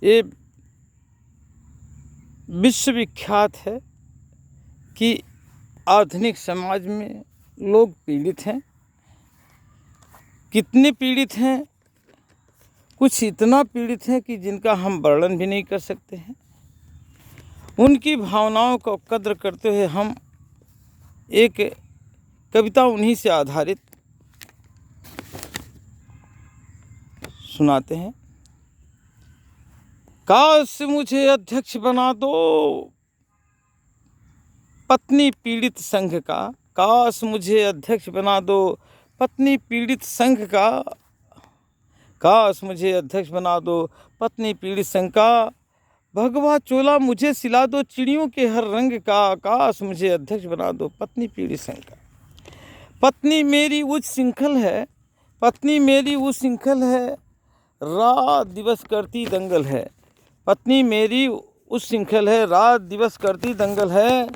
ये विश्वविख्यात है कि आधुनिक समाज में लोग पीड़ित हैं। कितने पीड़ित हैं? कुछ इतना पीड़ित हैं कि जिनका हम वर्णन भी नहीं कर सकते हैं। उनकी भावनाओं को कद्र करते हुए हम एक कविता उन्हीं से आधारित सुनाते हैं। काश मुझे अध्यक्ष बना दो पत्नी पीड़ित संघ का, काश मुझे अध्यक्ष बना दो पत्नी पीड़ित संघ का, काश मुझे अध्यक्ष बना दो पत्नी पीड़ित संघ का, भगवा चोला मुझे सिला दो चिड़ियों के हर रंग का, काश मुझे अध्यक्ष बना दो पत्नी पीड़ित संघ का। पत्नी मेरी उच्च श्रृंखल है, पत्नी मेरी उच्च श्रृंखल है, रात दिवस करती दंगल है, पत्नी मेरी उच्च श्रृंखल है, रात दिवस करती दंगल है।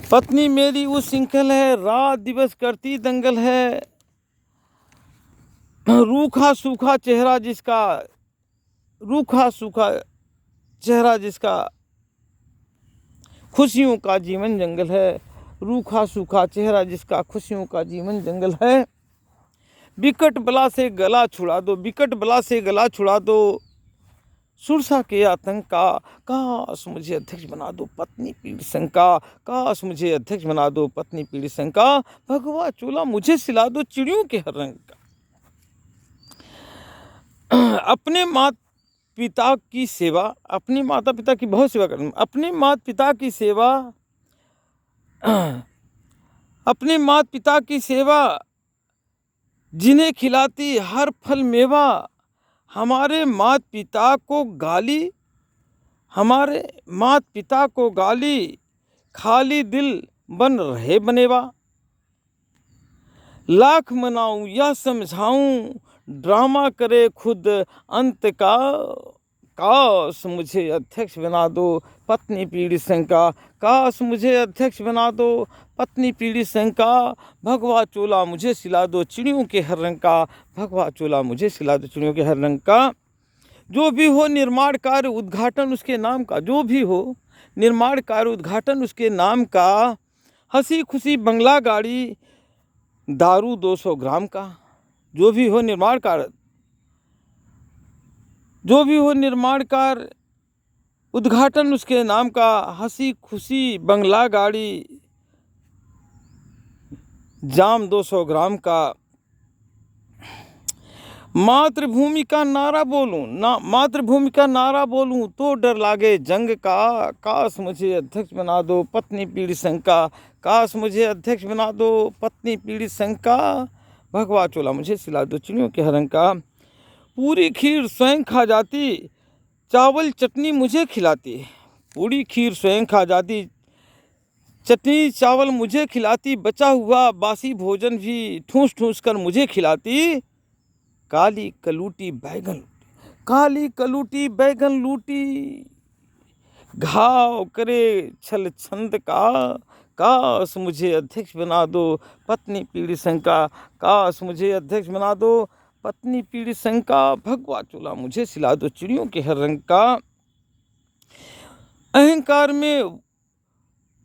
पत्नी मेरी उच्च श्रृंखल है, रात दिवस करती दंगल है, रूखा सूखा चेहरा जिसका, रूखा सूखा चेहरा जिसका, खुशियों का जीवन जंगल है, रूखा सूखा चेहरा जिसका, खुशियों का जीवन जंगल है। विकट बला से गला छुड़ा दो, विकट बला से गला छुड़ा दो सुरसा के आतंक का, काश मुझे अध्यक्ष बना दो पत्नी पीड़ित संघ का, काश मुझे अध्यक्ष बना दो पत्नी पीड़ित संघ का, भगवा चोला मुझे सिला दो चिड़ियों के हर रंग का। अपने माता पिता की सेवा, अपने माता पिता की बहुत सेवा करनी, अपने माता पिता की सेवा, अपने माता पिता की सेवा जिन्हें खिलाती हर फल मेवा, हमारे माता पिता को गाली, हमारे माता पिता को गाली, खाली दिल बन रहे बनेवा, लाख मनाऊं या समझाऊं ड्रामा करे खुद अंत का, काश मुझे अध्यक्ष बना दो पत्नी पीड़ित संघ का, काश मुझे अध्यक्ष बना दो पत्नी पीड़ित संघ का, भगवा चोला मुझे सिला दो चिड़ियों के हर रंग का, भगवा चोला मुझे सिला दो चिड़ियों के हर रंग का। जो भी हो निर्माण कार्य उद्घाटन उसके नाम का, जो भी हो निर्माण कार्य उद्घाटन उसके नाम का, हंसी खुशी बंगला गाड़ी दारू 200 ग्राम का, जो भी हो निर्माण कार्य, जो भी हो निर्माण कार्य उद्घाटन उसके नाम का, हंसी खुशी बंगला गाड़ी जाम 200 ग्राम का। मातृभूमि का नारा बोलूं ना, मातृभूमि का नारा बोलूं तो डर लागे जंग का, काश मुझे अध्यक्ष बना दो पत्नी पीड़ित संघ का, काश मुझे अध्यक्ष बना दो पत्नी पीड़ित संघ का, भगवा चोला मुझे सिला दो चिड़ियों के हर रंग का। पूरी खीर स्वयं खा जाती चावल चटनी मुझे खिलाती, पूरी खीर स्वयं खा जाती चटनी चावल मुझे खिलाती, बचा हुआ बासी भोजन भी ठूस ठूस कर मुझे खिलाती, काली कलूटी बैगन, काली कलूटी बैगन लूटी, घाव करे छल छंद का, काश मुझे अध्यक्ष बना दो पत्नी पीड़ित संघ का, काश मुझे अध्यक्ष बना दो पत्नी पीड़ित संघ का, भगवा चोला मुझे सिला दो चिड़ियों के हर रंग का। अहंकार में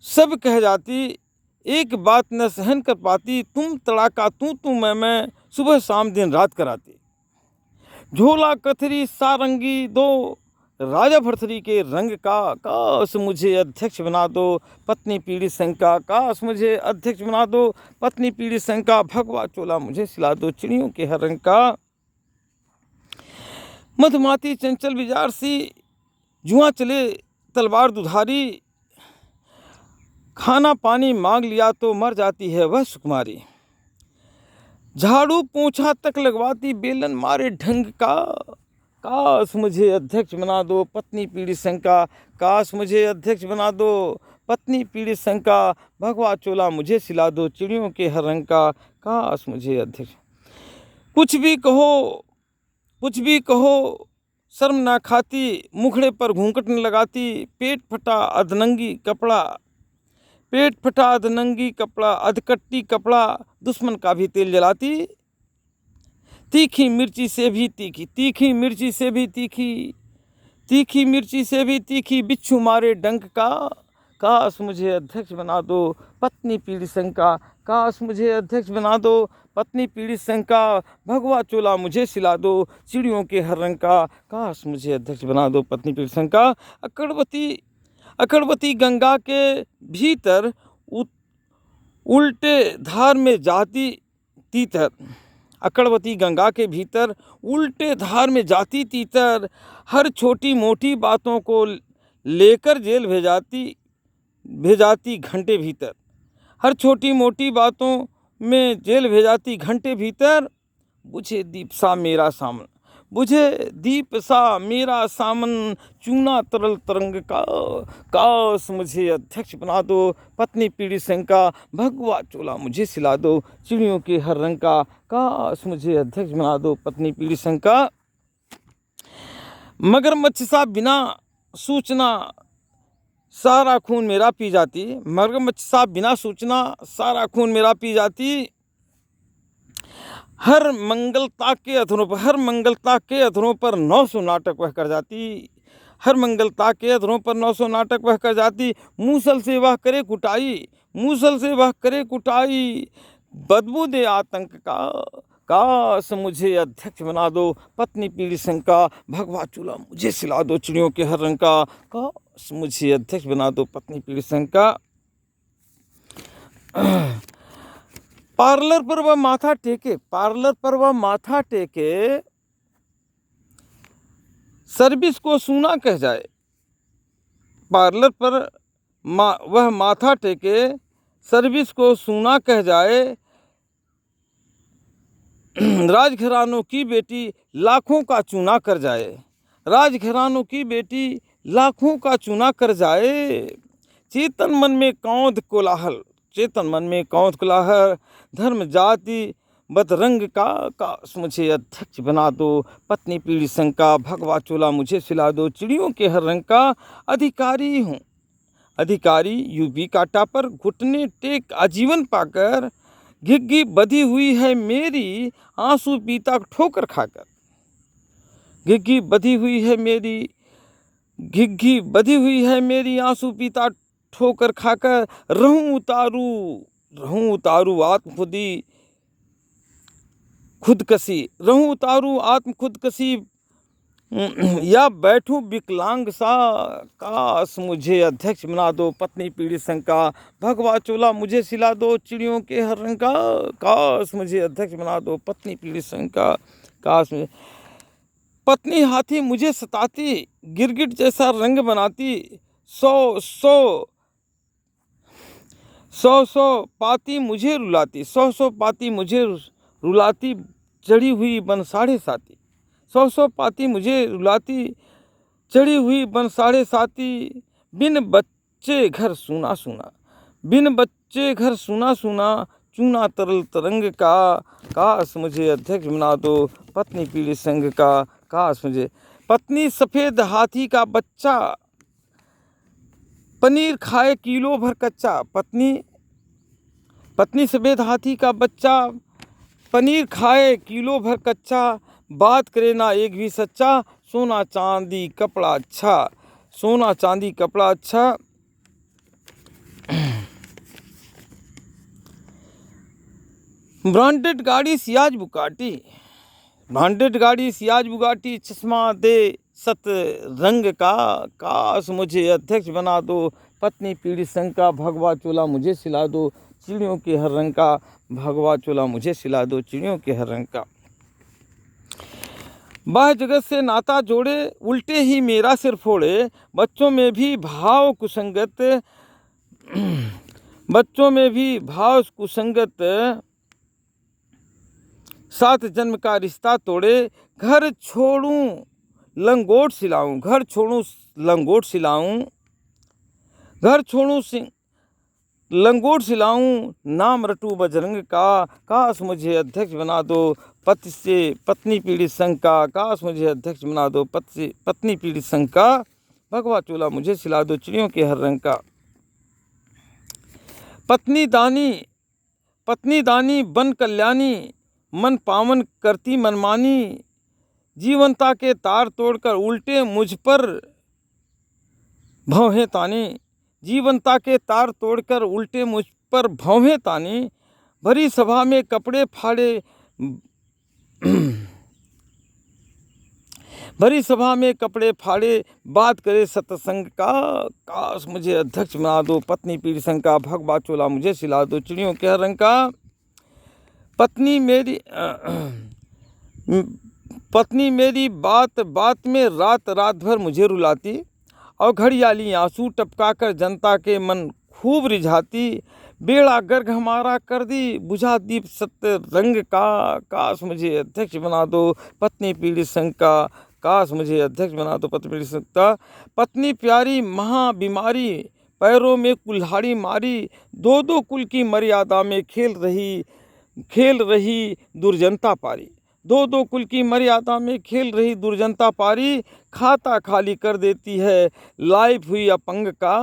सब कह जाती एक बात न सहन कर पाती, तुम तड़ाका तू मैं सुबह शाम दिन रात कराती, झोला कथरी सारंगी दो राजा भरथरी के रंग का, काश मुझे अध्यक्ष बना दो पत्नी पीड़ित संघ का, काश मुझे अध्यक्ष बना दो पत्नी पीड़ित संघ का, भगवा चोला मुझे सिला दो चिड़ियों के हर रंग का। मधुमाती चंचल बिजार सी जुआ चले तलवार दुधारी, खाना पानी मांग लिया तो मर जाती है वह सुकुमारी, झाड़ू पोंछा तक लगवाती बेलन मारे ढंग का, काश मुझे अध्यक्ष बना दो पत्नी पीड़ित संघ का, काश मुझे अध्यक्ष बना दो पत्नी पीड़ित संघ का, भगवा चोला मुझे सिला दो चिड़ियों के हर रंग का, काश मुझे अध्यक्ष। कुछ भी कहो कुछ भी कहो शर्म ना खाती, मुखड़े पर घूंघट न लगाती, पेट फटा अधनंगी कपड़ा, पेट फटा अधनंगी कपड़ा, अधकट्टी कपड़ा दुश्मन का भी तेल जलाती, तीखी मिर्ची से भी तीखी, तीखी मिर्ची से भी तीखी, तीखी मिर्ची से भी तीखी बिच्छू मारे डंक का, काश मुझे अध्यक्ष बना दो पत्नी पीड़ी शंका, काश मुझे अध्यक्ष बना दो पत्नी पीड़ी शंका, भगवा चोला मुझे सिला दो चिड़ियों के हर रंग का, काश मुझे अध्यक्ष बना दो पत्नी पीड़ी शंका। अकड़वती गंगा के भीतर उल्टे धार में जाती तीतर, अकड़वती गंगा के भीतर उल्टे धार में जाती तीतर, हर छोटी मोटी बातों को लेकर जेल भेजाती घंटे भीतर, हर छोटी मोटी बातों में जेल भेजाती घंटे भीतर, बुझे दीप सा मेरा सामन, बुझे दीप सा मेरा सामन, चूना तरल तरंग का, काश मुझे अध्यक्ष बना दो पत्नी पीड़ी शंका, भगवा चोला मुझे सिला दो चिड़ियों के हर रंग का, काश मुझे अध्यक्ष बना दो पत्नी पीड़ी शंका। मगरमच्छ सा बिना सूचना सारा खून मेरा पी जाती, मगरमच्छ सा बिना सूचना सारा खून मेरा पी जाती, हर मंगलता के अधरों पर 900 नाटक वह कर जाती, हर मंगलता के अधरों पर 900 नाटक वह कर जाती, मूसल से वह करे कुटाई, मूसल से वह करे कुटाई, बदबू दे आतंक का, काश मुझे अध्यक्ष बना दो पत्नी पीड़ी शंका, भगवा चूल्हा मुझे सिला दो चिड़ियों के हर रंग का, काश मुझे अध्यक्ष बना दो पत्नी पीड़ी शंका। पार्लर पर वह माथा टेके, पार्लर पर वह माथा टेके, सर्विस को सूना कह जाए, पार्लर पर वह माथा टेके, सर्विस को सूना कह जाए, राजघरानों की बेटी लाखों का चूना कर जाए, राजघरानों की बेटी लाखों का चूना कर जाए, चेतन मन में कौंध कोलाहल, चेतन मन में कौंध कोलाहल, धर्म जाति बदरंग का, काश मुझे अध्यक्ष बना दो पत्नी पीड़ी शंका, भगवा चोला मुझे सिला दो चिड़ियों के हर रंग का, अधिकारी हूँ अधिकारी यूपी काटा पर, घुटने टेक आजीवन पाकर, घिग्गी बधी हुई है मेरी आंसू पीता ठोकर खाकर, घिग्गी बधी हुई है मेरी, घिग्गी बधी हुई है मेरी आंसू पीता ठोकर खाकर, रहूं उतारू आत्म खुदकशी, रहूं उतारू आत्म खुदकशी, या बैठूं विकलांग सा, काश मुझे अध्यक्ष बना दो पत्नी पीड़ी शंका, भगवा चोला मुझे सिला दो चिड़ियों के हर रंग का, काश मुझे अध्यक्ष बना दो पत्नी पीड़ी शंका, काश मुझे, पत्नी हाथी मुझे सताती, गिरगिट जैसा रंग बनाती, सौ पाती मुझे रुलाती, सौ पाती मुझे रुलाती, चढ़ी हुई बन 7.5, 100 पाती मुझे रुलाती, चढ़ी हुई बन 7.5, बिन बच्चे घर सूना सूना, बिन बच्चे घर सूना सूना, चूना तरल तरंग का, काश मुझे अध्यक्ष बना दो पत्नी पीड़ी संघ का, काश मुझे, पत्नी सफ़ेद हाथी का बच्चा, पनीर खाए किलो भर कच्चा, पत्नी सफ़ेद हाथी का बच्चा, पनीर खाए किलो भर कच्चा, बात करे ना एक भी सच्चा, सोना चांदी कपड़ा अच्छा, सोना चांदी कपड़ा अच्छा, ब्रांडेड गाड़ी सियाज बुगाटी, ब्रांडेड गाड़ी सियाज बुगाटी, चश्मा दे सत रंग का, काश मुझे अध्यक्ष बना दो पत्नी पीड़ी संघ का, भगवा चोला मुझे सिला दो चिड़ियों के हर रंग का, भगवा चोला मुझे सिला दो चिड़ियों के हर रंग का। बाह्य जगत से नाता जोड़े उल्टे ही मेरा सिर फोड़े, बच्चों में भी भाव कुसंगत, बच्चों में भी भाव कुसंगत, 7 जन्म का रिश्ता तोड़े, घर छोड़ूं लंगोट सिलाऊं, घर छोड़ूं लंगोट सिलाऊं, घर छोड़ूं लंगोट सिलाऊं, नाम रटू बजरंग का, काश मुझे अध्यक्ष बना दो पत्नी पीड़ी संघ का, काश मुझे अध्यक्ष बना दो पत्नी पीड़ी संघ का, भगवा चोला मुझे सिला दो चिड़ियों के हर रंग का। पत्नी दानी बन कल्याणी, मन पावन करती मनमानी, जीवनता के तार तोड़कर उल्टे मुझ पर भौहें ताने, जीवनता के तार तोड़कर उल्टे मुझ पर भौहें ताने, भरी सभा में कपड़े फाड़े भरी सभा में कपड़े फाड़े, बात करे सत्संग का, काश मुझे अध्यक्ष बना दो, पत्नी पीड़ी संग का, भगवा चोला मुझे सिला दो, चिड़ियों के रंग का। पत्नी मेरी बात बात में रात रात भर मुझे रुलाती, और घड़ियाली आंसू टपकाकर जनता के मन खूब रिझाती, बेड़ा गर्ग हमारा कर दी, बुझा दीप सत्य रंग का, काश मुझे अध्यक्ष बना दो, पत्नी पीड़ी संग का, काश मुझे अध्यक्ष बना दो, पत्नी पीड़ी संग का। पत्नी प्यारी महा बीमारी, पैरों में कुल्हाड़ी मारी, दो दो कुल की मर्यादा में खेल रही दुर्जनता पारी, दो दो कुल की मर्यादा में खेल रही दुर्जनता पारी, खाता खाली कर देती है लाइफ हुई अपंग का,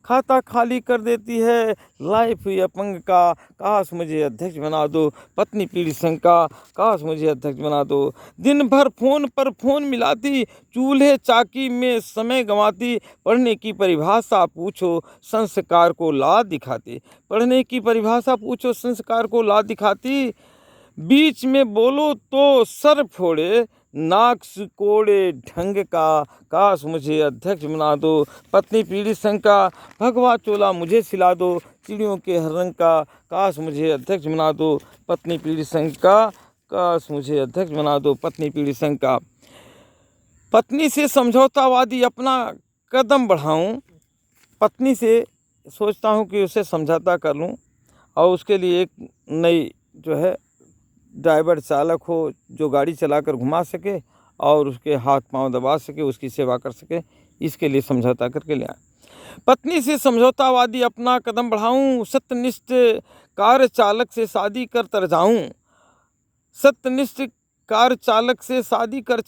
खाता खाली कर देती है लाइफ हुई अपंग का, काश मुझे अध्यक्ष बना दो, पत्नी पीड़ी संग का, काश मुझे अध्यक्ष बना दो। दिन भर फोन पर फोन मिलाती, चूल्हे चाकी में समय गंवाती, पढ़ने की परिभाषा पूछो संस्कार को ला दिखाती, पढ़ने की परिभाषा पूछो संस्कार को ला दिखाती, बीच में बोलो तो सर फोड़े नाक सिकोड़े ढंग का, काश मुझे अध्यक्ष बना दो, पत्नी पीड़ी संग का, भगवा चोला मुझे सिला दो, चिड़ियों के हर रंग का, काश मुझे अध्यक्ष बना दो, पत्नी पीड़ी संग का, काश मुझे अध्यक्ष बना दो, पत्नी पीड़ी संग का। पत्नी से समझौतावादी अपना कदम बढ़ाऊं, पत्नी से सोचता हूं कि उसे समझौता कर लूं, और उसके लिए एक नई जो है ड्राइवर चालक हो जो गाड़ी चलाकर घुमा सके और उसके हाथ पांव दबा सके, उसकी सेवा कर सके, इसके लिए समझौता करके ले आए। पत्नी से समझौतावादी अपना कदम बढ़ाऊं, सत्यनिष्ठ कार चालक से शादी कर तर जाऊं, सत्यनिष्ठ कार चालक से शादी कर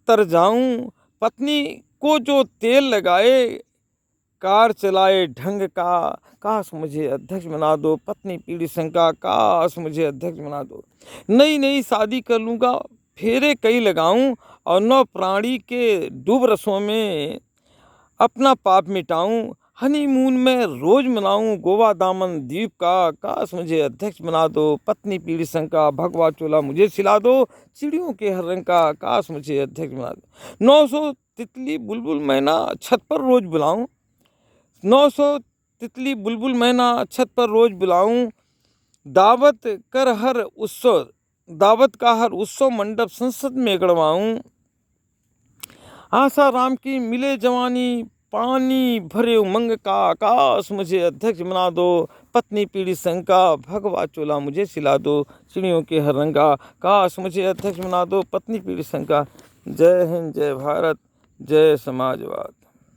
तर जाऊं, पत्नी को जो तेल लगाए कार चलाए ढंग का, काश मुझे अध्यक्ष बना दो, पत्नी पीड़ी संग का, काश मुझे अध्यक्ष बना दो। नई नई शादी कर लूँगा, फेरे कई लगाऊं, और नौ प्राणी के डूब रसों में अपना पाप मिटाऊं, हनीमून में रोज मनाऊं गोवा दामन द्वीप का, काश मुझे अध्यक्ष बना दो, पत्नी पीड़ी संग का, भगवा चोला मुझे सिला दो, चिड़ियों के हर रंग का, काश मुझे अध्यक्ष बना दो। 900 तितली बुलबुल मैना छत पर रोज बुलाऊं, 900 तितली बुलबुल मैना छत पर रोज बुलाऊं, दावत का हर उत्सव मंडप संसद में गड़वाऊं, आशा राम की मिले जवानी पानी भरे उमंग का, काश मुझे अध्यक्ष बना दो, पत्नी पीड़ी संग का, भगवा चोला मुझे सिला दो, चिड़ियों के हर रंग का, काश मुझे अध्यक्ष बना दो, पत्नी पीड़ी संग का। जय हिंद, जय भारत, जय समाजवाद।